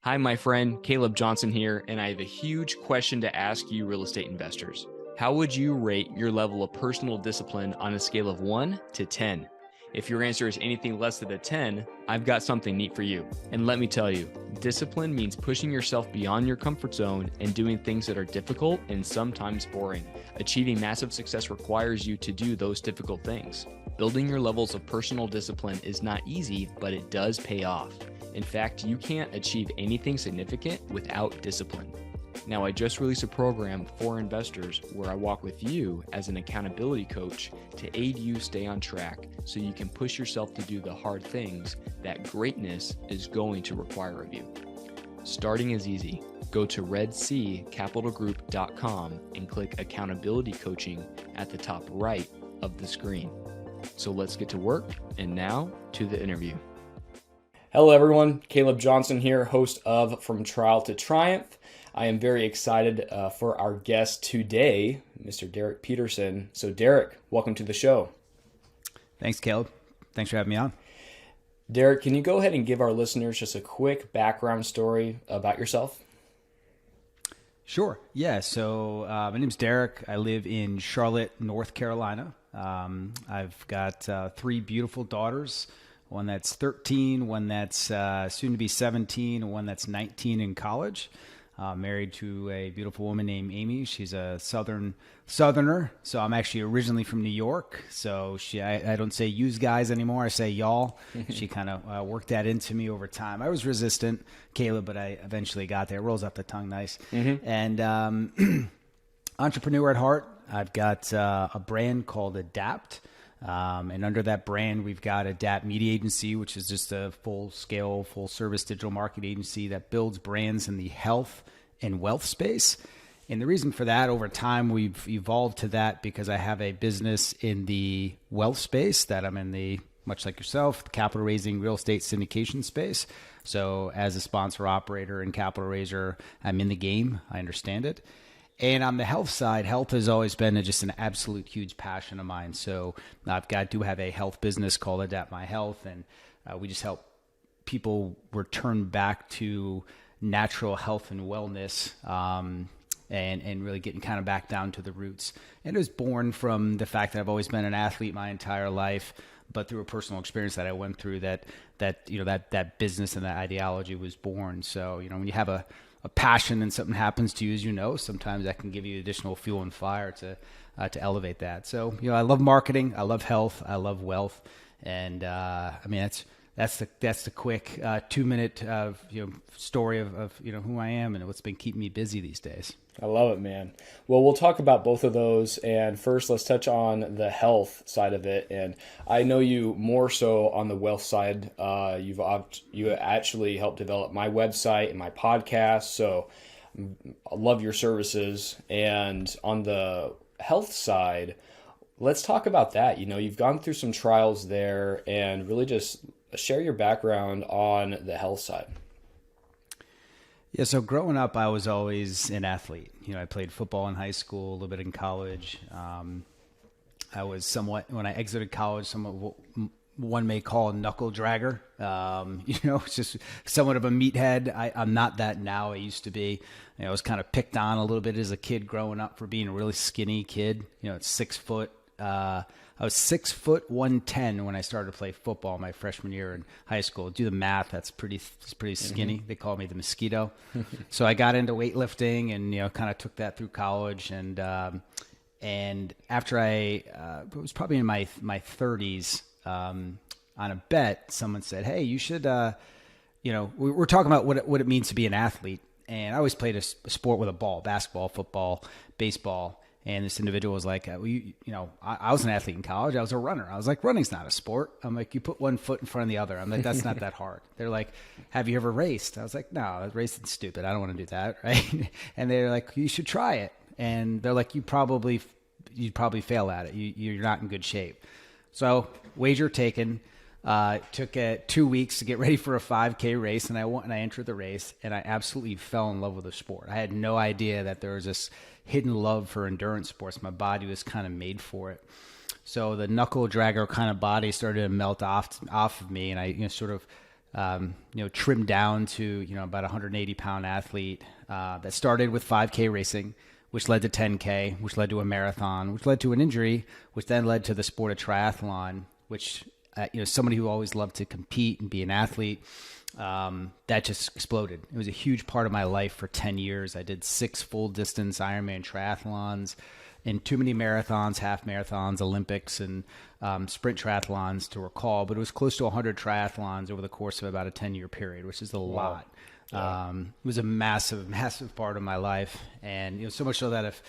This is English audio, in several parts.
Hi, my friend, Caleb Johnson here, and I have a huge question to ask you, real estate investors. How would you rate your level of personal discipline on a scale of 1 to 10? If your answer is anything less than a 10, I've got something neat for you. And let me tell you, discipline means pushing yourself beyond your comfort zone and doing things that are difficult and sometimes boring. Achieving massive success requires you to do those difficult things. Building your levels of personal discipline is not easy, but it does pay off. In fact, you can't achieve anything significant without discipline. Now, I just released a program for investors where I walk with you as an accountability coach to aid you stay on track so you can push yourself to do the hard things that greatness is going to require of you. Starting is easy. Go to redccapitalgroup.com and click accountability coaching at the top right of the screen. So let's get to work, and now to the interview. Hello everyone, Caleb Johnson here, host of From Trial to Triumph. I am very excited for our guest today, Mr. Derek Peterson. So Derek, welcome to the show. Thanks, Caleb. Thanks for having me on. Derek, can you go ahead and give our listeners just a quick background story about yourself? Sure. Yeah. So my name's Derek. I live in Charlotte, North Carolina. I've got 3 beautiful daughters. One that's 13, one that's soon to be 17, and one that's 19 in college. Married to a beautiful woman named Amy. She's a Southerner, so I'm actually originally from New York. So I don't say yous guys anymore. I say y'all. She kind of worked that into me over time. I was resistant, Caleb, but I eventually got there. It rolls off the tongue nice. Mm-hmm. And entrepreneur at heart. I've got a brand called Adapt. And under that brand, we've got Adapt Media Agency, which is just a full-scale, full-service digital marketing agency that builds brands in the health and wealth space. And the reason for that, over time, we've evolved to that because I have a business in the wealth space that I'm in the, much like yourself, the capital raising real estate syndication space. So as a sponsor, operator, and capital raiser, I'm in the game. I understand it. And on the health side, health has always been just an absolute huge passion of mine. So do have a health business called Adapt My Health, and we just help people return back to natural health and wellness, and really getting kind of back down to the roots. And it was born from the fact that I've always been an athlete my entire life, but through a personal experience that I went through, that business and that ideology was born. So when you have a passion and something happens to you, as sometimes that can give you additional fuel and fire to elevate that. So, I love marketing. I love health. I love wealth. And, that's the quick 2-minute, story of who I am and what's been keeping me busy these days. I love it, man. Well, we'll talk about both of those. And first, let's touch on the health side of it. And I know you more so on the wealth side. You actually helped develop my website and my podcast. So I love your services. And on the health side, let's talk about that. You've gone through some trials there, and really just share your background on the health side. Yeah, so growing up, I was always an athlete. I played football in high school, a little bit in college. I was when I exited college, what one may call a knuckle dragger. It's just somewhat of a meathead. I'm not that now. I used to be. I was kind of picked on a little bit as a kid growing up for being a really skinny kid. It's 6 foot. I was 6 foot 110 when I started to play football my freshman year in high school. Do the math, that's pretty skinny. Mm-hmm. They call me the mosquito. So I got into weightlifting and kind of took that through college. And after it was probably in my 30s, on a bet, someone said, "Hey, you should we're talking about what it means to be an athlete." And I always played a sport with a ball: basketball, football, baseball. And this individual was like, I was an athlete in college. I was a runner. I was like, running's not a sport. I'm like, you put one foot in front of the other. I'm like, that's not that hard. They're like, have you ever raced? I was like, no, racing's stupid. I don't want to do that, right? And they're like, you should try it. And they're like, you'd probably fail at it. You're not in good shape. So wager taken. Took 2 weeks to get ready for a 5K race, and I entered the race, and I absolutely fell in love with the sport. I had no idea that there was this hidden love for endurance sports. My body was kind of made for it. So the knuckle dragger kind of body started to melt off of me, and I sort of trimmed down to, about 180-pound athlete that started with 5K racing, which led to 10K, which led to a marathon, which led to an injury, which then led to the sport of triathlon, which, somebody who always loved to compete and be an athlete, that just exploded. It was a huge part of my life for 10 years. I did 6 full distance Ironman triathlons and too many marathons, half marathons, Olympics, and sprint triathlons to recall, but it was close to 100 triathlons over the course of about a 10-year period, which is a lot. Yeah. It was a massive, massive part of my life. And, so much so that if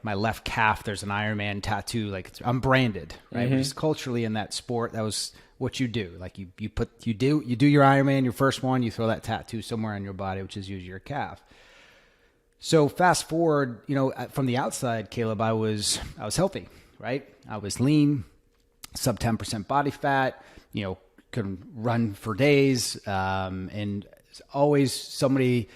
my left calf, there's an Ironman tattoo, like I'm branded, right? Mm-hmm. Just culturally in that sport, that was what you do. Like you do your Ironman, your first one, you throw that tattoo somewhere on your body, which is usually your calf. So fast forward, from the outside, Caleb, I was healthy, right? I was lean, sub 10% body fat, could run for days, and always somebody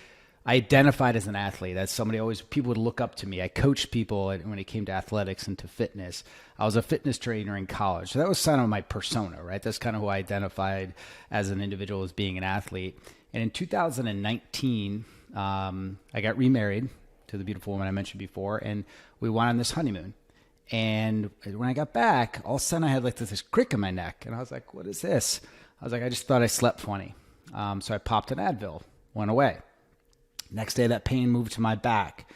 I identified as an athlete. As somebody people would look up to me. I coached people when it came to athletics and to fitness. I was a fitness trainer in college. So that was kind of my persona, right? That's kind of who I identified as an individual, as being an athlete. And in 2019, I got remarried to the beautiful woman I mentioned before, and we went on this honeymoon. And when I got back, all of a sudden I had like this crick in my neck. And I was like, what is this? I was like, I just thought I slept funny. So I popped an Advil, went away. Next day, that pain moved to my back,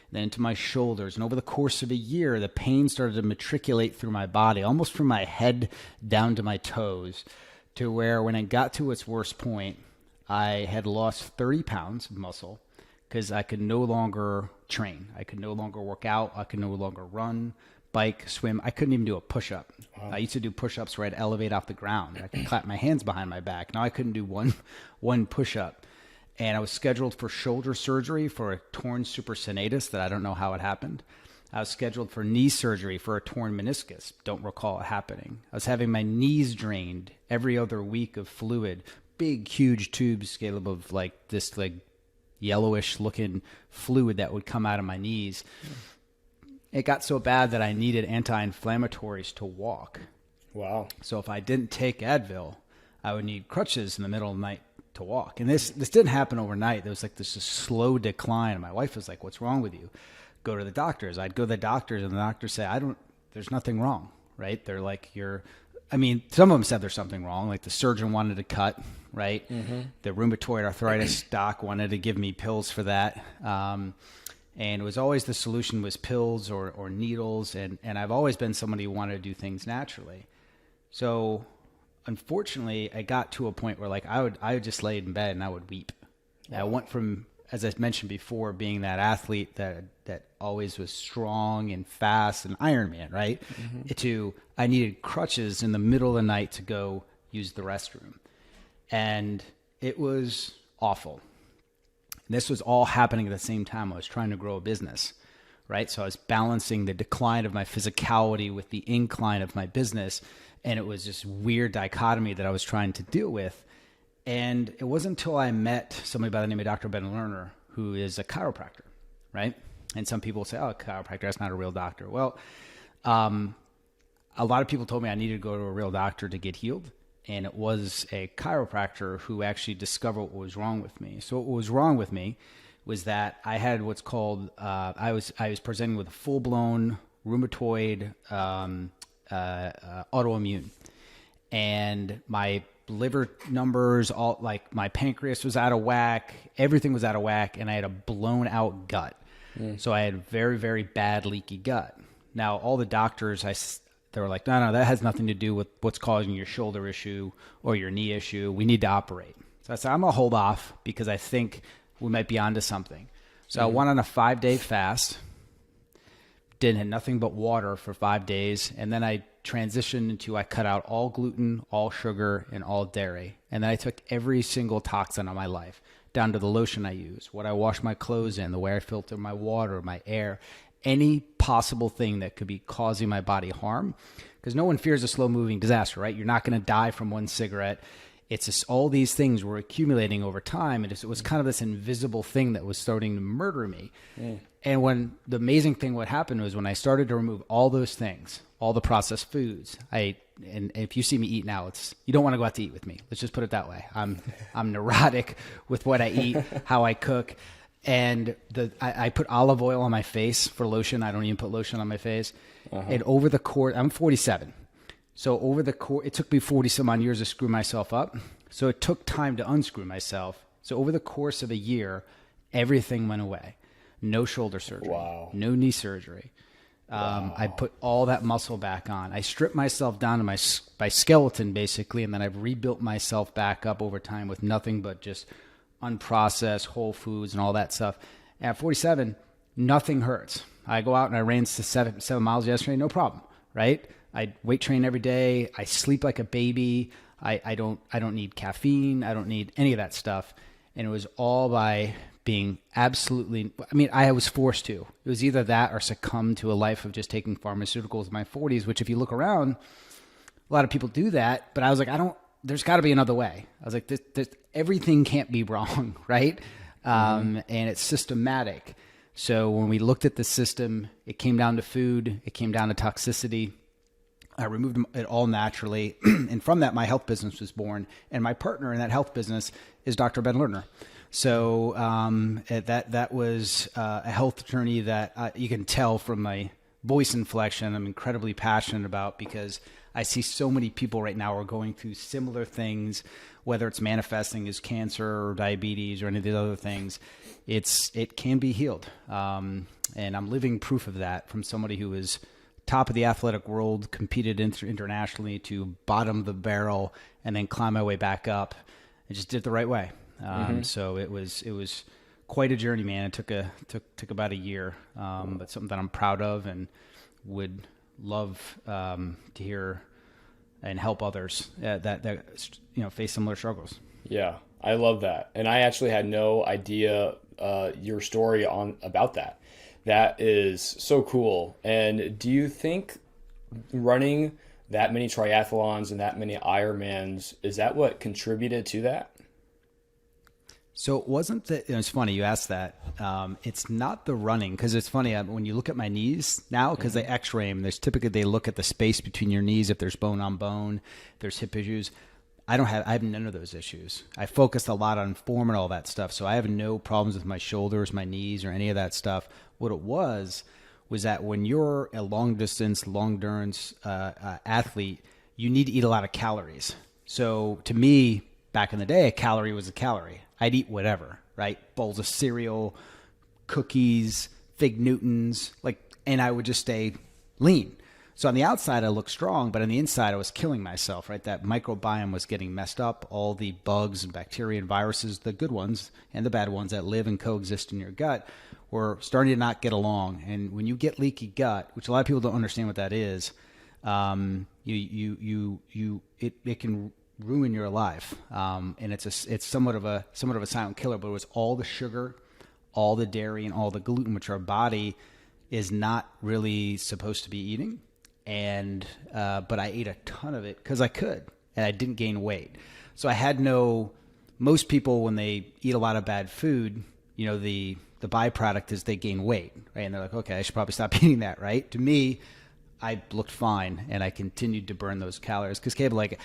then to my shoulders. And over the course of a year, the pain started to matriculate through my body, almost from my head down to my toes, to where when it got to its worst point, I had lost 30 pounds of muscle because I could no longer train. I could no longer work out. I could no longer run, bike, swim. I couldn't even do a push-up. Wow. I used to do push-ups where I'd elevate off the ground. I could clap my hands behind my back. Now I couldn't do one push-up. And I was scheduled for shoulder surgery for a torn supraspinatus that I don't know how it happened. I was scheduled for knee surgery for a torn meniscus. Don't recall it happening. I was having my knees drained every other week of fluid. Big, huge tubes, Caleb, of like this like yellowish looking fluid that would come out of my knees. It got so bad that I needed anti-inflammatories to walk. Wow. So if I didn't take Advil, I would need crutches in the middle of the night to walk. And this didn't happen overnight. There was like this slow decline. And my wife was like, what's wrong with you? Go to the doctors. I'd go to the doctors and the doctors say, there's nothing wrong, right? They're like, some of them said there's something wrong. Like the surgeon wanted to cut, right? Mm-hmm. The rheumatoid arthritis doc wanted to give me pills for that. And it was always the solution was pills or needles. And I've always been somebody who wanted to do things naturally. So unfortunately, I got to a point where like I would just lay in bed and I would weep. Wow. I went from, as I mentioned before, being that athlete that always was strong and fast and Ironman, right? Mm-hmm. To I needed crutches in the middle of the night to go use the restroom. And it was awful. This was all happening at the same time. I was trying to grow a business, right? So I was balancing the decline of my physicality with the incline of my business. And it was this weird dichotomy that I was trying to deal with. And it wasn't until I met somebody by the name of Dr. Ben Lerner, who is a chiropractor, right? And some people say, oh, chiropractor, that's not a real doctor. Well, a lot of people told me I needed to go to a real doctor to get healed. And it was a chiropractor who actually discovered what was wrong with me. So what was wrong with me was that I had what's called, I was presenting with a full-blown rheumatoid autoimmune, and my liver numbers, all like my pancreas was out of whack, everything was out of whack, and I had a blown out gut. So I had very, very bad leaky gut. Now all the doctors, they were like, no, that has nothing to do with what's causing your shoulder issue or your knee issue. We need to operate. So I said, I'm gonna hold off because I think we might be onto something. So I went on a 5-day fast. Had nothing but water for 5 days. And then I transitioned into, I cut out all gluten, all sugar, and all dairy. And then I took every single toxin of my life, down to the lotion I use, what I wash my clothes in, the way I filter my water, my air, any possible thing that could be causing my body harm. Because no one fears a slow moving disaster, right? You're not going to die from one cigarette. It's just all these things were accumulating over time. And it was kind of this invisible thing that was starting to murder me. And when the amazing thing what happened was when I started to remove all those things, all the processed foods. And if you see me eat now, you don't want to go out to eat with me. Let's just put it that way. I'm neurotic with what I eat, how I cook. And I put olive oil on my face for lotion. I don't even put lotion on my face. And over the course, I'm 47. So over the course, it took me 40 some odd years to screw myself up. So it took time to unscrew myself. So over the course of a year, everything went away. No shoulder surgery. Wow. No knee surgery. I put all that muscle back on. I stripped myself down to my skeleton basically, and then I've rebuilt myself back up over time with nothing but just unprocessed whole foods and all that stuff. At 47, nothing hurts. I go out and I ran to 7 miles yesterday, no problem, right? I weight train every day. I sleep like a baby. I don't need caffeine. I don't need any of that stuff. And it was all by being absolutely, I mean, I was forced to. It was either that or succumb to a life of just taking pharmaceuticals in my 40s, which if you look around, a lot of people do that. But I was like, there's got to be another way. I was like, everything can't be wrong, right? And it's systematic. So when we looked at the system, it came down to food. It came down to toxicity. I removed it all naturally. And from that, my health business was born. And my partner in that health business is Dr. Ben Lerner. So that was a health journey that you can tell from my voice inflection I'm incredibly passionate about, because I see so many people right now are going through similar things, whether it's manifesting as cancer or diabetes or any of the other things. It can be healed. And I'm living proof of that from somebody who was top of the athletic world, competed internationally, to bottom of the barrel and then climb my way back up. I just did it the right way. So it was quite a journey, man. It took about a year, but something that I'm proud of and would love to hear and help others that face similar struggles. Yeah, I love that, and I actually had no idea your story about that. That is so cool. And do you think running that many triathlons and that many Ironmans, is that what contributed to that? So it wasn't that, it's funny you asked that. It's not the running, because it's funny when you look at my knees now, because they x-ray them, they look at the space between your knees, if there's bone on bone, if there's hip issues. I have none of those issues. I focused a lot on form and all that stuff. So I have no problems with my shoulders, my knees, or any of that stuff. What it was that when you're a long distance, long endurance athlete, you need to eat a lot of calories. So to me, back in the day, a calorie was a calorie. I'd eat whatever, right? Bowls of cereal, cookies, Fig Newtons, and I would just stay lean. So on the outside, I looked strong, but on the inside, I was killing myself, right? That microbiome was getting messed up. All the bugs and bacteria and viruses, the good ones and the bad ones that live and coexist in your gut, were starting to not get along. And when you get leaky gut, which a lot of people don't understand what that is, it can ruin your life. And it's somewhat of a silent killer, but it was all the sugar, all the dairy, and all the gluten, which our body is not really supposed to be eating. And but I ate a ton of it because I could, and I didn't gain weight. So I had most people, when they eat a lot of bad food, the byproduct is they gain weight, right? And they're like, okay, I should probably stop eating that, right? To me, I looked fine, and I continued to burn those calories. Because Caleb,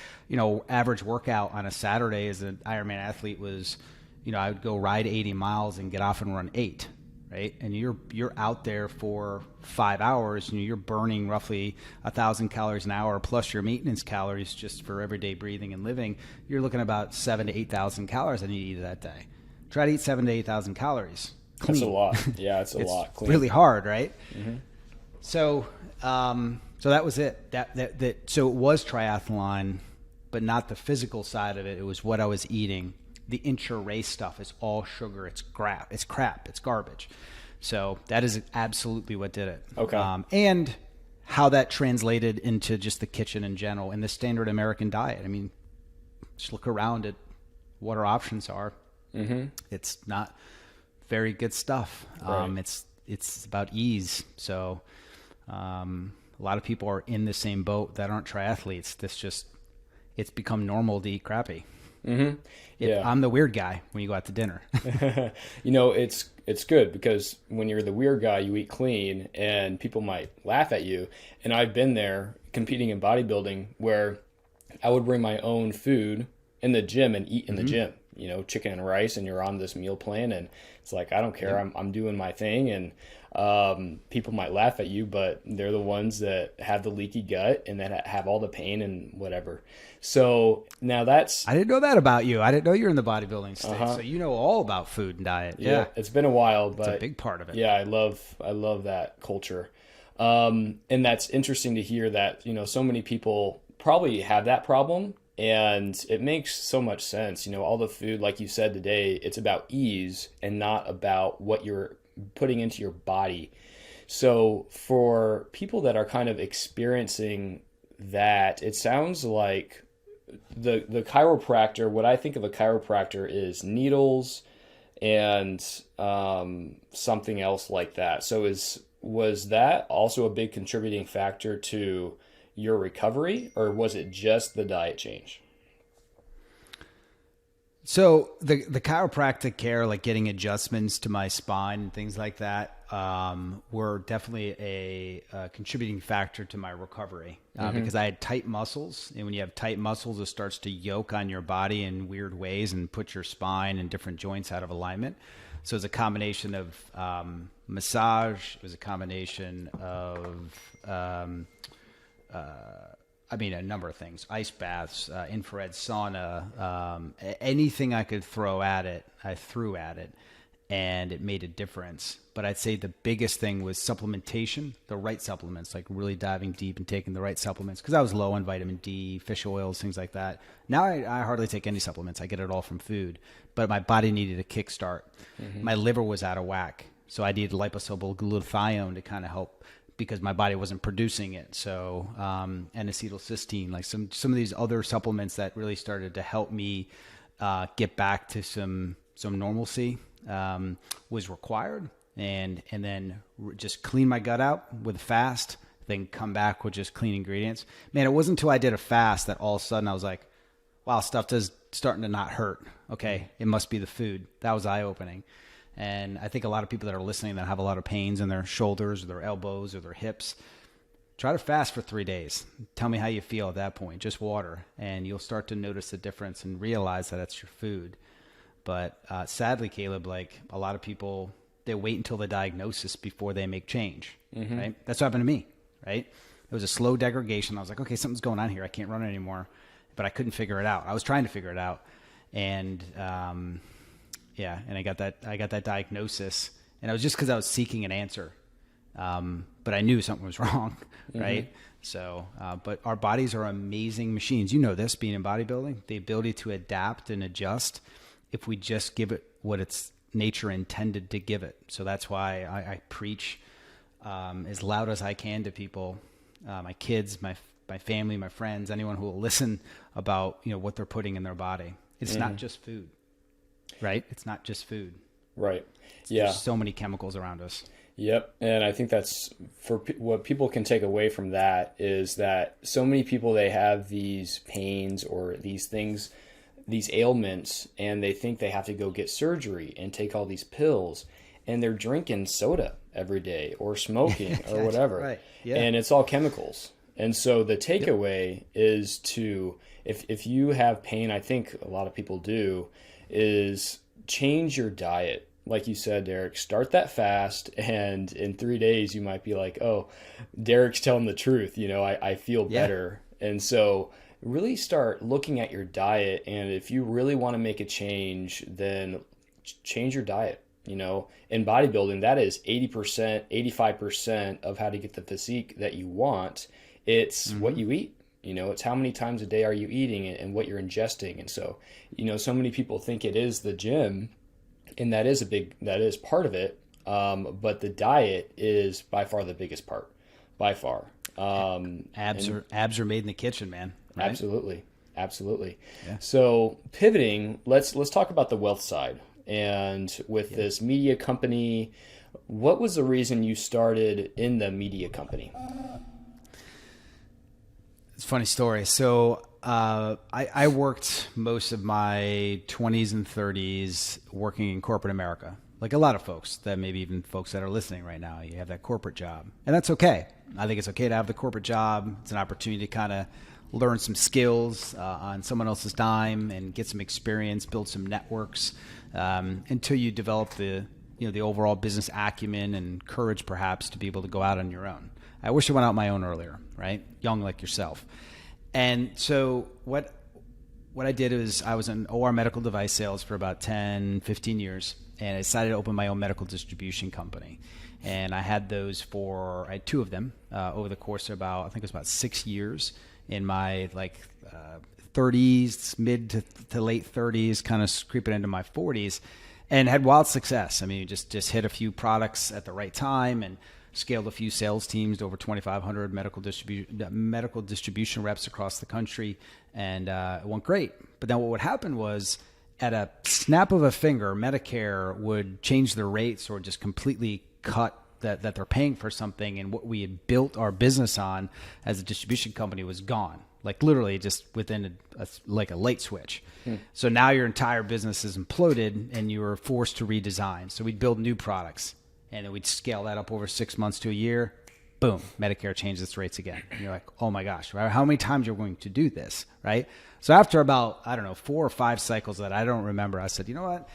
average workout on a Saturday as an Ironman athlete was, I would go ride 80 miles and get off and run 8. Right, and you're out there for 5 hours, and you're burning roughly 1,000 calories an hour plus your maintenance calories just for everyday breathing and living. You're looking about 7,000 to 8,000 calories I need to eat that day. Try to eat 7,000 to 8,000 calories clean. That's a lot. Yeah, it's a lot. Clean. Really hard, right? Mm-hmm. So that was it. So it was triathlon, but not the physical side of it. It was what I was eating. The intra-race stuff is all sugar. It's crap. It's garbage. So that is absolutely what did it. Okay. And how that translated into just the kitchen in general and the standard American diet. I mean, just look around at what our options are. Mm-hmm. It's not very good stuff. Right. It's about ease. So a lot of people are in the same boat that aren't triathletes. It's become normal to eat crappy. Mm-hmm. Yeah. I'm the weird guy when you go out to dinner. It's good because when you're the weird guy, you eat clean and people might laugh at you. And I've been there competing in bodybuilding where I would bring my own food in the gym and eat in the gym, chicken and rice, and you're on this meal plan and it's like, I don't care. I'm doing my thing. And people might laugh at you, but they're the ones that have the leaky gut and that have all the pain and whatever. So now I didn't know that about you. I didn't know you're in the bodybuilding state. So you know all about food and diet. Yeah. It's been a while, but it's a big part of it. Yeah. I love that culture. And that's interesting to hear that, so many people probably have that problem, and it makes so much sense. All the food, like you said today, it's about ease and not about what you're putting into your body. So for people that are kind of experiencing that, it sounds like the chiropractor, what I think of a chiropractor is needles and something else like that. So was that also a big contributing factor to your recovery, or was it just the diet change? So the chiropractic care, like getting adjustments to my spine and things like that, were definitely a contributing factor to my recovery because I had tight muscles. And when you have tight muscles, it starts to yoke on your body in weird ways and put your spine and different joints out of alignment. So it's a combination of massage. It was a combination of a number of things: ice baths, infrared sauna, anything I could throw at it, I threw at it, and it made a difference. But I'd say the biggest thing was supplementation, the right supplements, like really diving deep and taking the right supplements, because I was low on vitamin D, fish oils, things like that. Now I hardly take any supplements. I get it all from food. But my body needed a kickstart. My liver was out of whack, so I needed liposomal glutathione to kind of help, because my body wasn't producing it. So, and acetylcysteine, like some of these other supplements that really started to help me get back to some normalcy was required. And then just clean my gut out with a fast, then come back with just clean ingredients. Man, it wasn't until I did a fast that all of a sudden I was like, wow, stuff is starting to not hurt. Okay, it must be the food. That was eye-opening. And I think a lot of people that are listening that have a lot of pains in their shoulders or their elbows or their hips, try to fast for 3 days. Tell me how you feel at that point, just water. And you'll start to notice the difference and realize that that's your food. But sadly, Caleb, like a lot of people, they wait until the diagnosis before they make change, right? That's what happened to me, right? It was a slow degradation. I was like, okay, something's going on here. I can't run anymore. But I couldn't figure it out. I was trying to figure it out. And and I got that diagnosis, and it was just because I was seeking an answer. But I knew something was wrong, right? So, but our bodies are amazing machines. You know this, being in bodybuilding, the ability to adapt and adjust if we just give it what its nature intended to give it. So that's why I preach as loud as I can to people, my kids, my family, my friends, anyone who will listen about, what they're putting in their body. It's not just food, right? It's not just food. Right. There's so many chemicals around us. Yep. And I think that's what people can take away from that is that so many people, they have these pains or these things, these ailments, and they think they have to go get surgery and take all these pills, and they're drinking soda every day or smoking or whatever. Right. Yeah. And it's all chemicals. And so the takeaway is to, if you have pain, I think a lot of people do, is change your diet. Like you said, Derek, start that fast, and in 3 days you might be like, oh, Derek's telling the truth. I feel better. And so really start looking at your diet. And if you really want to make a change, then change your diet. In bodybuilding, that is 80%, 85% of how to get the physique that you want. It's what you eat. It's how many times a day are you eating and what you're ingesting. And so, so many people think it is the gym, and that is part of it. But the diet is by far the biggest part, by far. Abs are made in the kitchen, man. Right? Absolutely. Yeah. So pivoting, let's talk about the wealth side. And with this media company, what was the reason you started in the media company? It's a funny story. So I worked most of my 20s and 30s working in corporate America. Like a lot of folks, that maybe even folks that are listening right now, you have that corporate job. And that's okay. I think it's okay to have the corporate job. It's an opportunity to kind of learn some skills on someone else's dime and get some experience, build some networks until you develop the overall business acumen and courage perhaps to be able to go out on your own. I wish I went out on my own earlier, right? Young like yourself. And so what I did is I was in OR medical device sales for about 10, 15 years, and I decided to open my own medical distribution company. And I had I had two of them over the course of I think it was about 6 years in my 30s, mid to late 30s, kind of creeping into my 40s, and had wild success. I mean, just hit a few products at the right time and scaled a few sales teams to over 2,500 medical distribution reps across the country, and it went great. But then what would happen was, at a snap of a finger, Medicare would change their rates or just completely cut that they're paying for something, and what we had built our business on as a distribution company was gone. Like literally just within a light switch. So now your entire business is imploded and you were forced to redesign. So we'd build new products and then we'd scale that up over 6 months to a year. Boom, Medicare changed its rates again. And you're like, oh my gosh, how many times are we going to do this, right? So after about, 4 or 5 cycles that I don't remember, I said, you know what?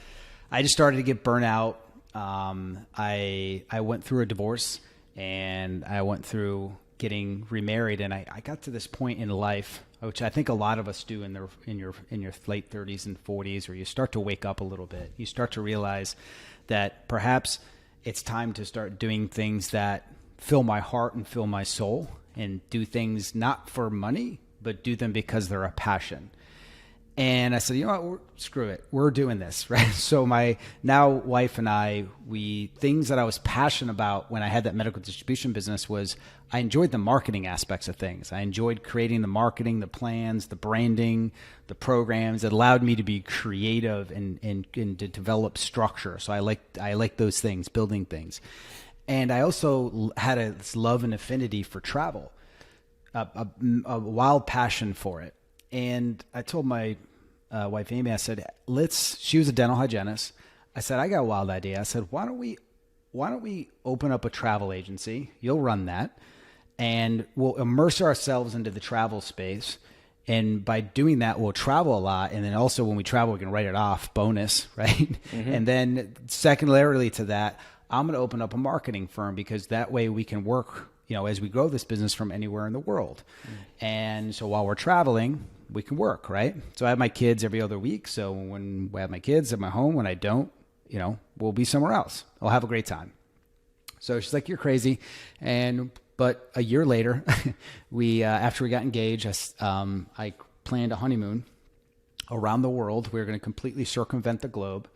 I just started to get burnt out. I went through a divorce and I went through getting remarried, and I got to this point in life, which I think a lot of us do in your late 30s and 40s, where you start to wake up a little bit. You start to realize that perhaps it's time to start doing things that fill my heart and fill my soul, and do things not for money, but do them because they're a passion. And I said, you know what, screw it. We're doing this, right? So my now wife and I, things that I was passionate about when I had that medical distribution business was I enjoyed the marketing aspects of things. I enjoyed creating the marketing, the plans, the branding, the programs. It allowed me to be creative and to develop structure. So I like those things, building things. And I also had this love and affinity for travel, a wild passion for it. And I told my wife, Amy, I said, she was a dental hygienist. I said, I got a wild idea. I said, why don't we open up a travel agency? You'll run that. And we'll immerse ourselves into the travel space. And by doing that, we'll travel a lot. And then also when we travel, we can write it off, bonus, right? Mm-hmm. And then secondarily to that, I'm going to open up a marketing firm, because that way we can work, as we grow this business, from anywhere in the world. And so while we're traveling, we can work, right? So I have my kids every other week. So when I have my kids at my home, when I don't, we'll be somewhere else. I'll have a great time. So she's like, you're crazy. But a year later, after we got engaged, I planned a honeymoon around the world. We were going to completely circumvent the globe.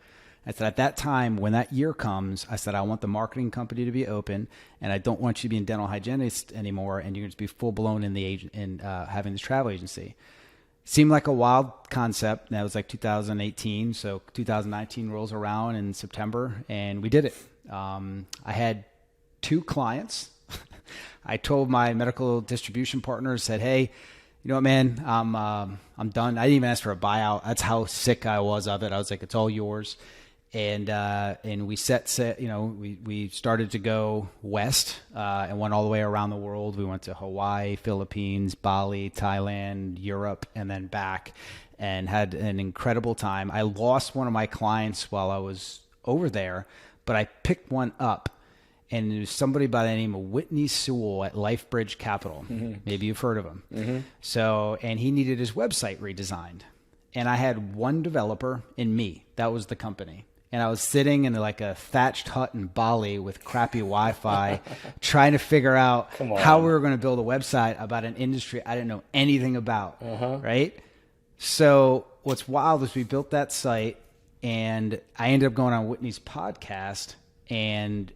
I said, at that time, when that year comes, I said, I want the marketing company to be open, and I don't want you to be a dental hygienist anymore, and you're going to be full blown in having this travel agency. Seemed like a wild concept. That was like 2018. So 2019 rolls around in September, and we did it. I had 2 clients. I told my medical distribution partners, said, hey, you know what, man, I'm done. I didn't even ask for a buyout. That's how sick I was of it. I was like, it's all yours. And we we started to go west and went all the way around the world. We went to Hawaii, Philippines, Bali, Thailand, Europe, and then back, and had an incredible time. I lost one of my clients while I was over there, but I picked one up. And it was somebody by the name of Whitney Sewell at LifeBridge Capital. Mm-hmm. Maybe you've heard of him. Mm-hmm. So, and he needed his website redesigned. And I had one developer and me. That was the company. And I was sitting in like a thatched hut in Bali with crappy Wi-Fi, trying to figure out how we were going to build a website about an industry I didn't know anything about, right? So what's wild is we built that site, and I ended up going on Whitney's podcast, and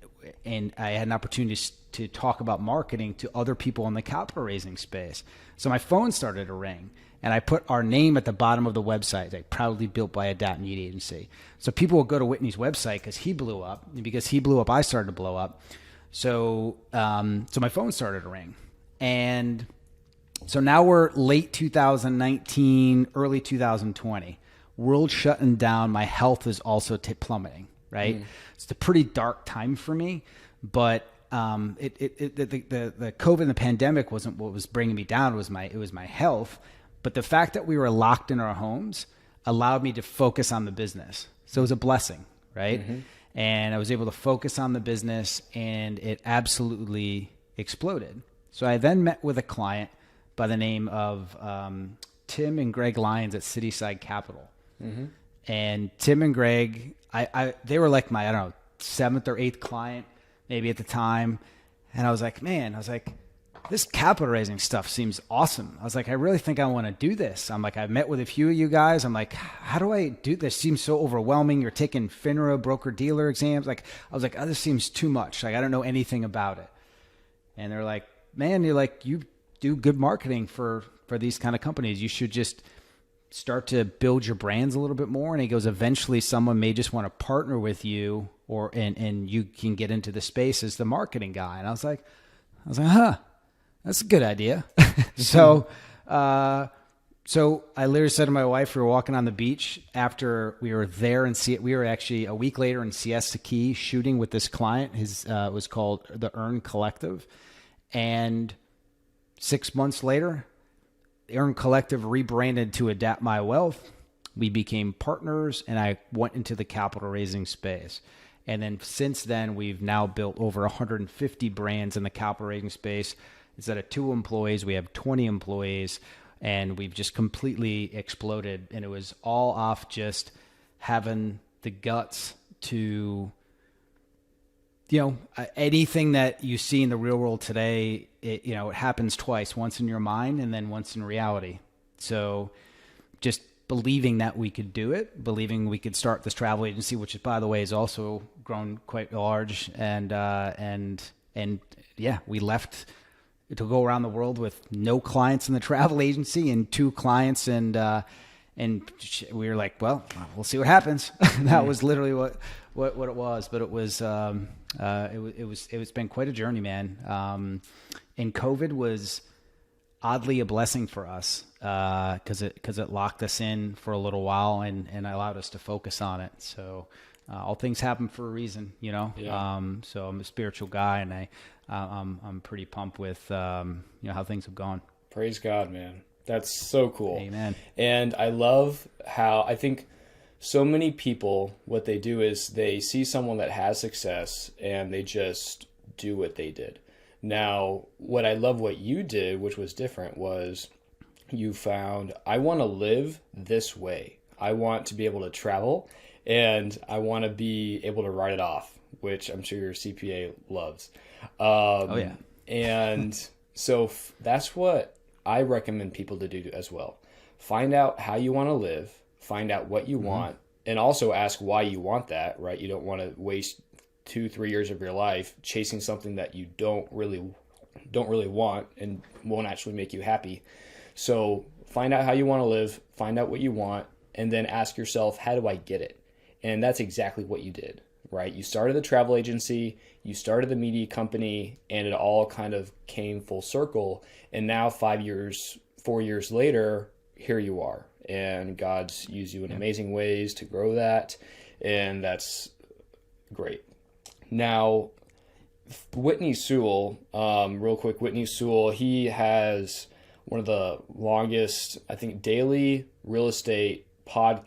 I had an opportunity to talk about marketing to other people in the capital raising space. So my phone started to ring, and I put our name at the bottom of the website, like proudly built by a .media agency. So people will go to Whitney's website because he blew up, and because he blew up, I started to blow up. So my phone started to ring, and So now we're late 2019, early 2020. World shutting down. My health is also plummeting, right? It's a pretty dark time for me, but the COVID and the pandemic wasn't what was bringing me down. It was my health. But the fact that we were locked in our homes allowed me to focus on the business. So it was a blessing, right? And I was able to focus on the business, and it absolutely exploded. So I then met with a client by the name of Tim and Greg Lyons at Cityside Capital. And Tim and Greg, they were like my, I don't know, 7th or 8th client, maybe at the time. And I was like, this capital raising stuff seems awesome. I was like, I really think I want to do this. I'm like, I've met with a few of you guys. I'm like, how do I do this? Seems so overwhelming. You're taking FINRA broker dealer exams. Like, I was like, oh, this seems too much. Like, I don't know anything about it. And they're like, man, you do good marketing for these kind of companies. You should just start to build your brands a little bit more. And he goes, eventually someone may just want to partner with you, and you can get into the space as the marketing guy. And I was like, huh, that's a good idea. So I literally said to my wife, we were walking on the beach after we were there, and we were actually a week later in Siesta Key shooting with this client. His was called the Earn Collective. And 6 months later, the Earn Collective rebranded to Adapt My Wealth. We became partners, and I went into the capital raising space. And then since then, we've now built over 150 brands in the capital raising space. Instead of 2 employees, we have 20 employees, and we've just completely exploded. And it was all off just having the guts to, anything that you see in the real world today, it happens twice, once in your mind and then once in reality. So just believing that we could do it, believing we could start this travel agency, which, by the way, has also grown quite large. And we left to go around the world with no clients in the travel agency and 2 clients. And we were like, well, we'll see what happens. That was literally what it was. But it was it's been quite a journey, man. And COVID was oddly a blessing for us because it locked us in for a little while and allowed us to focus on it. So all things happen for a reason, Yeah. So I'm a spiritual guy, and I'm pretty pumped with how things have gone. Praise God, man. That's so cool. Amen. And I love how I think so many people, what they do is they see someone that has success and they just do what they did. Now, what I love what you did, which was different, was you found, I want to live this way. I want to be able to travel, and I want to be able to write it off, which I'm sure your CPA loves. Oh, yeah. And so that's what I recommend people to do as well. Find out how you want to live, find out what you want, and also ask why you want that, right? You don't want to waste 2-3 years of your life chasing something that you don't really want and won't actually make you happy. So find out how you want to live, find out what you want, and then ask yourself, how do I get it? And that's exactly what you did, right? You started the travel agency, you started the media company, and it all kind of came full circle. And now 4 years later, here you are. And God's used you in amazing ways to grow that. And that's great. Now, Whitney Sewell, real quick, Whitney Sewell, he has one of the longest, I think, daily real estate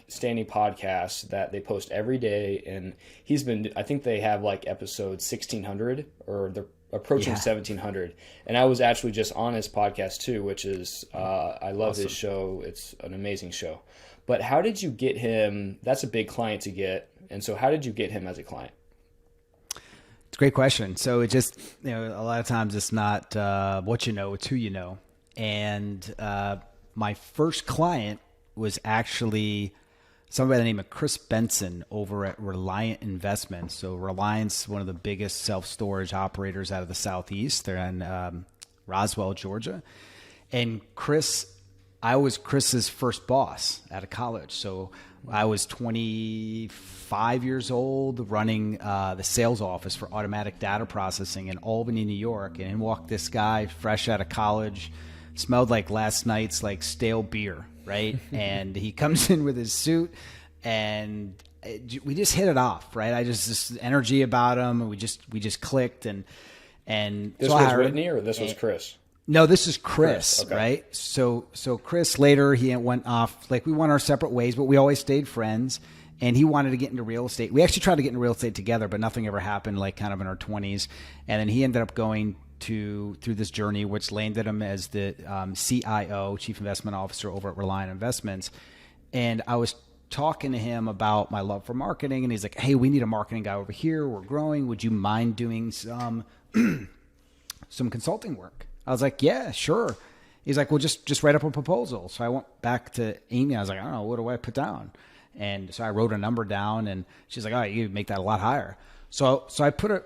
standing podcasts that they post every day. And I think they have like episode 1600 or they're approaching 1700. And I was actually just on his podcast too, which is, I love his show. It's an amazing show. But how did you get him? That's a big client to get. And so how did you get him as a client? It's a great question. So it just, a lot of times it's not what you know, it's who you know. And my first client was actually somebody by the name of Chris Benson over at Reliant Investments. So Reliant's one of the biggest self-storage operators out of the Southeast. They're in Roswell, Georgia. And I was Chris's first boss out of college. So I was 25 years old running the sales office for automatic data processing in Albany, New York. And in walked this guy fresh out of college, smelled like last night's like stale beer, right? And he comes in with his suit, and we just hit it off, right? I just this energy about him, and we just clicked, and this was Whitney, or this was Chris? No, this is Chris, okay. right? So Chris later, he went off, like we went our separate ways, but we always stayed friends. And he wanted to get into real estate. We actually tried to get into real estate together, but nothing ever happened, like kind of in our 20s. And then he ended up going through this journey, which landed him as the CIO, Chief Investment Officer over at Reliant Investments. And I was talking to him about my love for marketing, and he's like, hey, we need a marketing guy over here. We're growing. Would you mind doing some consulting work? I was like, yeah, sure. He's like, well, just write up a proposal. So I went back to Amy. I was like, I don't know, what do I put down? And so I wrote a number down, and she's like, all right, you make that a lot higher. So I put a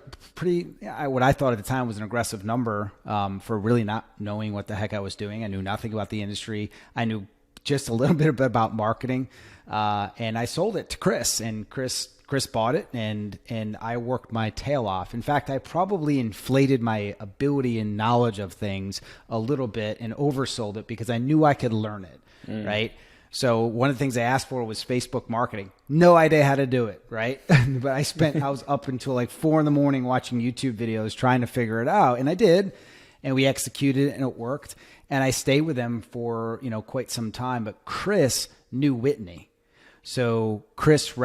what I thought at the time was an aggressive number for really not knowing what the heck I was doing. I knew nothing about the industry. I knew just a little bit about marketing. And I sold it to Chris, and Chris bought it, and I worked my tail off. In fact, I probably inflated my ability and knowledge of things a little bit and oversold it because I knew I could learn it, right? So one of the things I asked for was Facebook marketing. No idea how to do it, right? But I was up until like 4 a.m. watching YouTube videos trying to figure it out. And I did, and we executed it, and it worked. And I stayed with them for, quite some time. But Chris knew Whitney. So Chris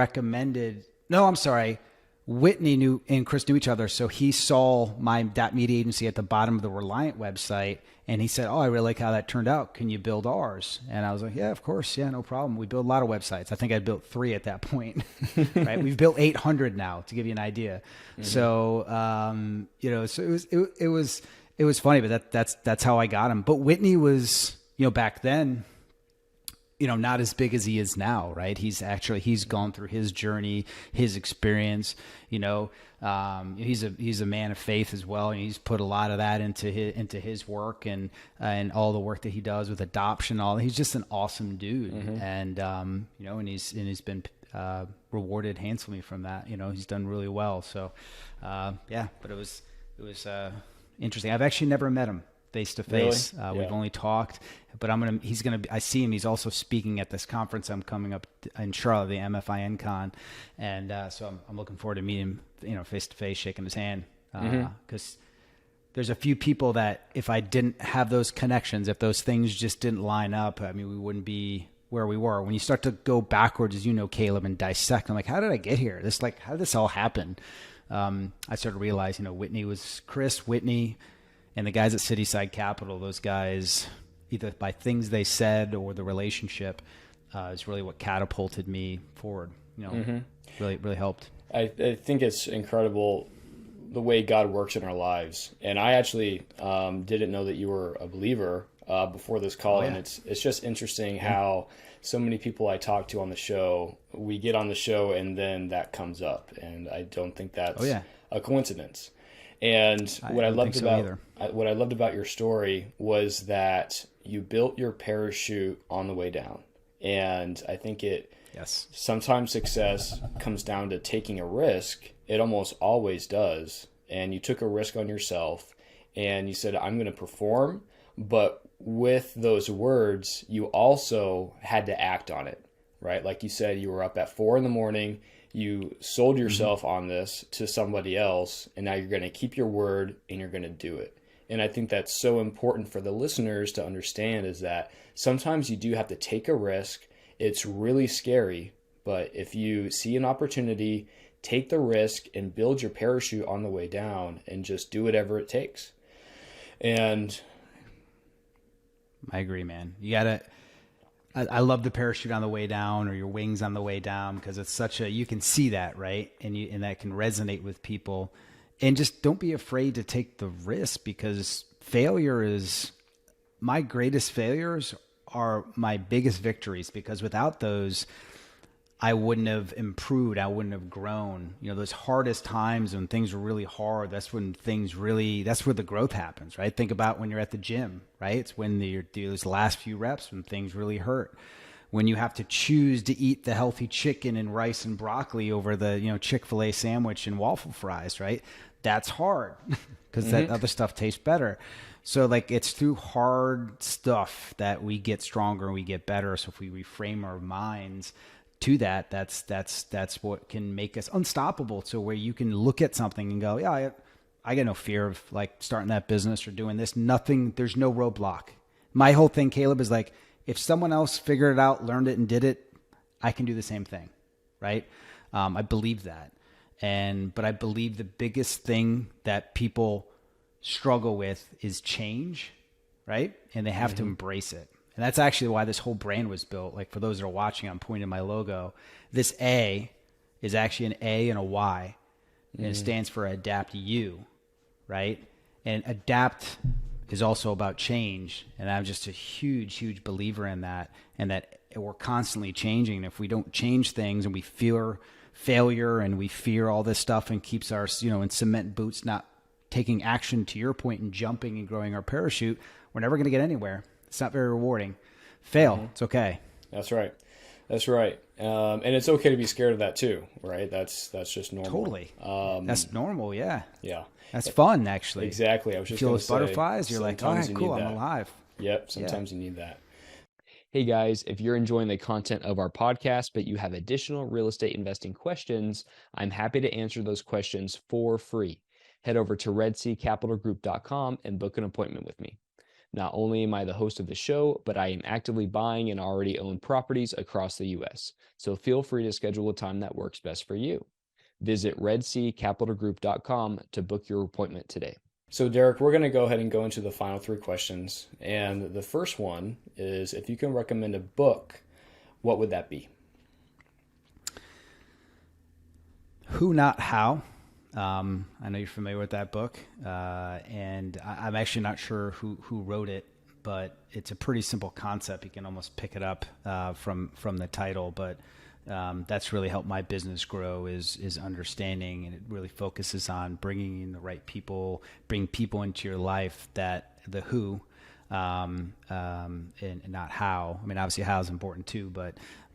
Whitney knew and Chris knew each other. So he saw that media agency at the bottom of the Reliant website, and he said, oh, I really like how that turned out. Can you build ours? And I was like, yeah, of course. Yeah, no problem. We build a lot of websites. I think I built 3 at that point, right? We've built 800 now, to give you an idea. Mm-hmm. So, so it was funny, but that's how I got him. But Whitney was, back then, not as big as he is now, right? He's gone through his journey, his experience, he's a man of faith as well. And he's put a lot of that into his work and all the work that he does with adoption, he's just an awesome dude. Mm-hmm. And, and he's been, rewarded handsomely from that. He's done really well. So, but it was interesting. I've actually never met him face to face. We've only talked, but I see him. He's also speaking at this conference I'm coming up in Charlotte, the MFIN Con. And so I'm looking forward to meeting him, face to face, shaking his hand. Because there's a few people that if I didn't have those connections, if those things just didn't line up, we wouldn't be where we were. When you start to go backwards, as Caleb, and dissect, I'm like, how did I get here? How did this all happen? I started to realize, Whitney was Chris, Whitney, and the guys at Cityside Capital. Those guys, either by things they said or the relationship, is really what catapulted me forward. Really helped. I think it's incredible the way God works in our lives. And I actually didn't know that you were a believer before this call. And it's just interesting how so many people I talk to on the show, we get on the show and then that comes up. And I don't think that's a coincidence. And what I loved about your story was that you built your parachute on the way down. And I think sometimes success comes down to taking a risk. It almost always does. And you took a risk on yourself and you said, I'm going to perform. But with those words, you also had to act on it, right? Like you said, you were up at 4 a.m. You sold yourself on this to somebody else, and now you're going to keep your word and you're going to do it. And I think that's so important for the listeners to understand, is that sometimes you do have to take a risk. It's really scary, but if you see an opportunity, take the risk and build your parachute on the way down and just do whatever it takes. And I agree, man. I love the parachute on the way down, or your wings on the way down, because it's you can see that, right? And that can resonate with people. And just don't be afraid to take the risk, because my greatest failures are my biggest victories, because without those, I wouldn't have improved. I wouldn't have grown. Those hardest times when things are really hard, that's where the growth happens, right? Think about when you're at the gym, right? It's when you do those last few reps when things really hurt. When you have to choose to eat the healthy chicken and rice and broccoli over the, Chick-fil-A sandwich and waffle fries, right? That's hard because that other stuff tastes better. So like it's through hard stuff that we get stronger and we get better. So if we reframe our minds to that, that's what can make us unstoppable. So where you can look at something and go, yeah, I got no fear of like starting that business or doing this. Nothing, there's no roadblock. My whole thing, Caleb, is like, if someone else figured it out, learned it and did it, I can do the same thing. Right. I believe that. But I believe the biggest thing that people struggle with is change, right? And they have to embrace it. And that's actually why this whole brand was built. Like for those that are watching, I'm pointing my logo. This A is actually an A and a Y, and it stands for adapt you, right? And adapt is also about change. And I'm just a huge, huge believer in that, and that we're constantly changing. If we don't change things and we fear failure and we fear all this stuff and keeps our, in cement boots, not taking action, to your point, and jumping and growing our parachute, we're never going to get anywhere. It's not very rewarding. Fail. It's okay. That's right. That's right. And it's okay to be scared of that too, right? That's just normal. Totally. That's normal. Yeah. Yeah. That's fun, actually. Exactly. I was just feel going those to say, butterflies. You're like, all right, cool. I'm alive. Yep. Sometimes you need that. Hey guys, if you're enjoying the content of our podcast, but you have additional real estate investing questions, I'm happy to answer those questions for free. Head over to redseacapitalgroup.com and book an appointment with me. Not only am I the host of the show, but I am actively buying and already own properties across the U.S. So feel free to schedule a time that works best for you. Visit redseacapitalgroup.com to book your appointment today. So Derek, we're going to go ahead and go into the final 3 questions. And the first one is, if you can recommend a book, what would that be? Who, Not How. I know you're familiar with that book. And I'm actually not sure who wrote it, but it's a pretty simple concept. You can almost pick it up from the title, but that's really helped my business grow is understanding, and it really focuses on bringing in the right people, bring people into your life that the who, and not how. I mean, obviously how is important too,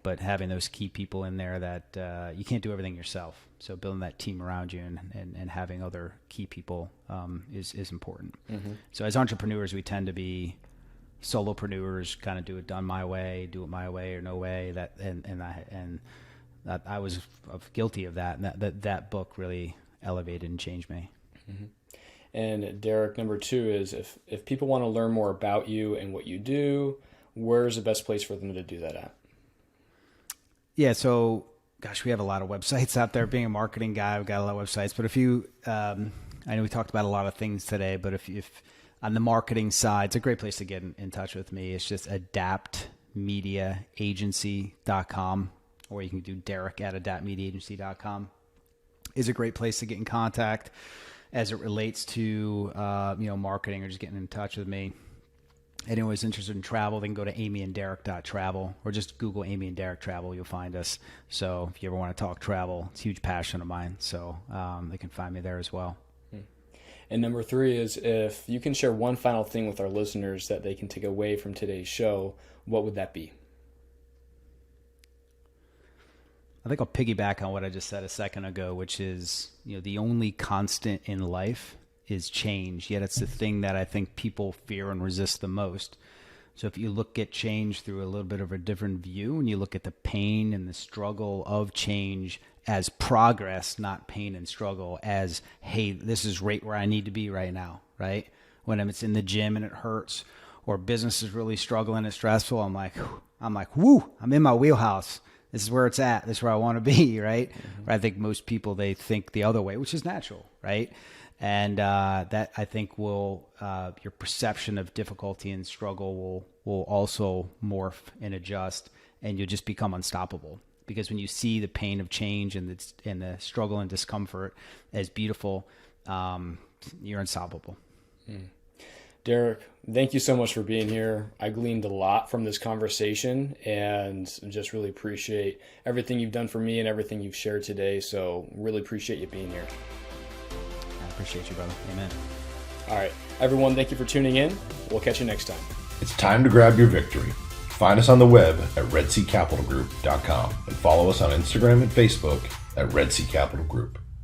but having those key people in there that you can't do everything yourself. So building that team around you and having other key people is important. So as entrepreneurs, we tend to be solopreneurs, kind of do it my way or no way. I was guilty of that, and that book really elevated and changed me. And Derek, number 2 is, if people want to learn more about you and what you do, where's the best place for them to do that at? Yeah, so gosh, we have a lot of websites out there. Being a marketing guy, I've got a lot of websites. But if you, I know we talked about a lot of things today, but if on the marketing side, it's a great place to get in touch with me. It's just adaptmediaagency.com, or you can do Derek@adaptmediaagency.com. Is a great place to get in contact as it relates to marketing or just getting in touch with me. Anyone who's interested in travel, they can go to amyandderek.travel, or just Google Amy and Derek Travel. You'll find us. So if you ever want to talk travel, it's a huge passion of mine. So they can find me there as well. And number 3 is, if you can share one final thing with our listeners that they can take away from today's show, what would that be? I think I'll piggyback on what I just said a second ago, which is, the only constant in life is change. Yet it's the thing that I think people fear and resist the most. So if you look at change through a little bit of a different view, and you look at the pain and the struggle of change as progress, not pain and struggle as, hey, this is right where I need to be right now, right? When it's in the gym and it hurts, or business is really struggling, it's stressful, I'm like, whoo, I'm in my wheelhouse. This is where it's at. This is where I want to be, right? I think most people, they think the other way, which is natural, right? And that, I think, will your perception of difficulty and struggle will also morph and adjust, and you'll just become unstoppable. Because when you see the pain of change and the struggle and discomfort as beautiful, you're unstoppable. Derek, thank you so much for being here. I gleaned a lot from this conversation, and just really appreciate everything you've done for me and everything you've shared today. So really appreciate you being here. I appreciate you, brother. Amen. All right, everyone, thank you for tuning in. We'll catch you next time. It's time to grab your victory. Find us on the web at redseacapitalgroup.com and follow us on Instagram and Facebook at Red Sea Capital Group.